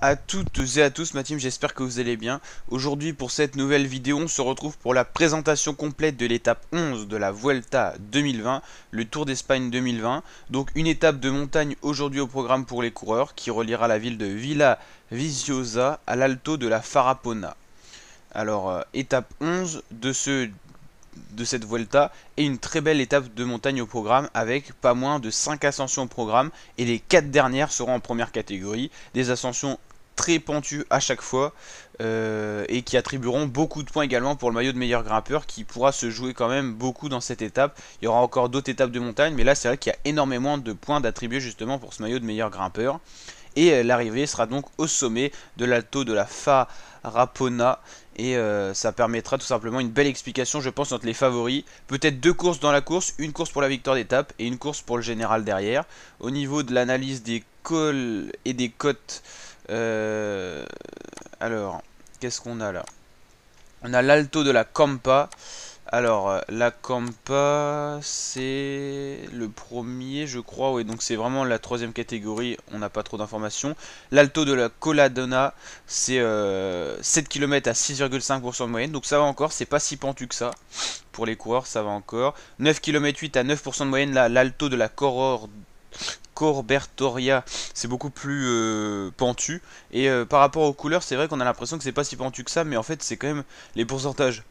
à toutes et à tous ma team, j'espère que vous allez bien. Aujourd'hui pour cette nouvelle vidéo, on se retrouve pour la présentation complète de l'étape 11 de la Vuelta 2020, le Tour d'Espagne 2020. Donc une étape de montagne aujourd'hui au programme pour les coureurs qui reliera la ville de Villaviciosa à l'alto de la Farapona. Alors étape 11 de cette Vuelta et une très belle étape de montagne au programme avec pas moins de 5 ascensions au programme et les 4 dernières seront en première catégorie, des ascensions très pentues à chaque fois et qui attribueront beaucoup de points également pour le maillot de meilleur grimpeur qui pourra se jouer quand même beaucoup dans cette étape. Il y aura encore d'autres étapes de montagne mais là c'est vrai qu'il y a énormément de points d'attribuer justement pour ce maillot de meilleur grimpeur. Et l'arrivée sera donc au sommet de l'alto de la Farapona. Et ça permettra tout simplement une belle explication, je pense, entre les favoris. Peut-être deux courses dans la course, une course pour la victoire d'étape et une course pour le général derrière. Au niveau de l'analyse des cols et des côtes, alors, qu'est-ce qu'on a là? On a l'alto de la Campa. Alors, la Campa, c'est le premier, je crois. Oui, donc c'est vraiment la troisième catégorie. On n'a pas trop d'informations. L'Alto de la Coladona, c'est 7 km à 6,5% de moyenne. Donc ça va encore, c'est pas si pentu que ça. Pour les coureurs, ça va encore. 9 km 8 à 9% de moyenne. L'Alto de la Corbertoria, c'est beaucoup plus pentu. Et par rapport aux couleurs, c'est vrai qu'on a l'impression que c'est pas si pentu que ça. Mais en fait, c'est quand même les pourcentages.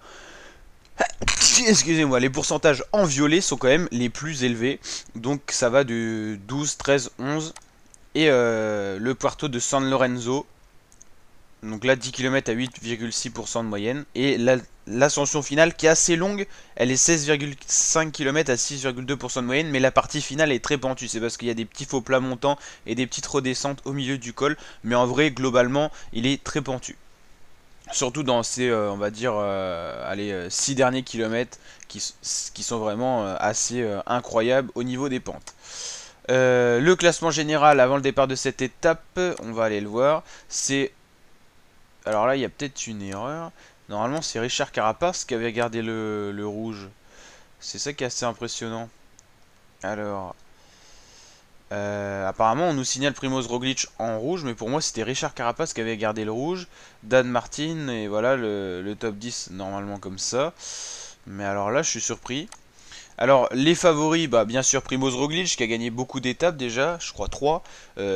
Excusez-moi, les pourcentages en violet sont quand même les plus élevés. Donc ça va de 12, 13, 11. Et le Puerto de San Lorenzo. Donc là 10 km à 8,6% de moyenne. Et l'ascension finale qui est assez longue. Elle est 16,5 km à 6,2% de moyenne. Mais la partie finale est très pentue. C'est parce qu'il y a des petits faux plats montants et des petites redescentes au milieu du col. Mais en vrai globalement il est très pentu. Surtout dans ces, on va dire, allez, 6 derniers kilomètres qui sont vraiment assez incroyables au niveau des pentes. Le classement général avant le départ de cette étape, on va aller le voir. C'est. Alors là, il y a peut-être une erreur. Normalement, c'est Richard Carapace qui avait gardé le rouge. C'est ça qui est assez impressionnant. Alors. Apparemment on nous signale Primoz Roglic en rouge, mais pour moi c'était Richard Carapace qui avait gardé le rouge, Dan Martin, et voilà le top 10 normalement comme ça. Mais alors là je suis surpris. Alors les favoris, bah bien sûr Primoz Roglic qui a gagné beaucoup d'étapes déjà, je crois 3.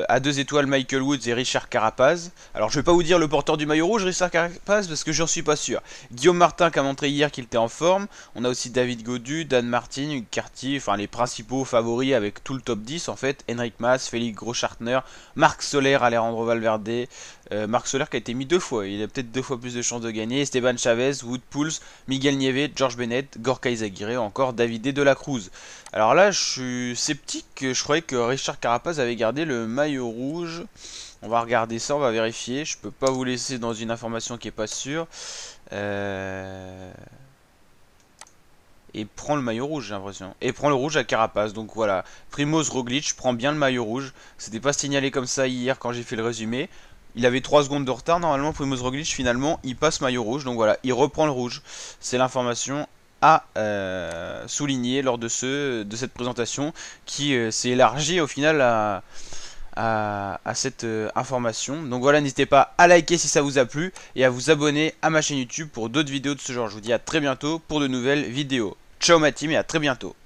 À 2 étoiles Michael Woods et Richard Carapaz. Alors je vais pas vous dire le porteur du maillot rouge Richard Carapaz parce que j'en suis pas sûr. Guillaume Martin qui a montré hier qu'il était en forme. On a aussi David Gaudu, Dan Martin, Hugues Cartier, enfin les principaux favoris avec tout le top 10 en fait. Henrik Mas, Félix Groschartner, Marc Soler, Alejandro Valverde. Marc Soler qui a été mis 2 fois, il a peut-être 2 fois plus de chances de gagner. Esteban Chavez, Wout Poels, Miguel Nieve, George Bennett, Gorka Izagirre, encore David de la Cruz. Alors là, je suis sceptique, je croyais que Richard Carapaz avait gardé le maillot rouge. On va regarder ça, on va vérifier. Je peux pas vous laisser dans une information qui est pas sûre. Et prend le maillot rouge, j'ai l'impression. Et prend le rouge à Carapaz. Donc voilà, Primoz Roglic prend bien le maillot rouge. C'était pas signalé comme ça hier quand j'ai fait le résumé. Il avait 3 secondes de retard. Normalement, Primoz Roglic, finalement, il passe maillot rouge. Donc voilà, il reprend le rouge. C'est l'information à souligner lors de cette présentation qui s'est élargie au final à cette information. Donc voilà, n'hésitez pas à liker si ça vous a plu et à vous abonner à ma chaîne YouTube pour d'autres vidéos de ce genre. Je vous dis à très bientôt pour de nouvelles vidéos. Ciao ma team et à très bientôt.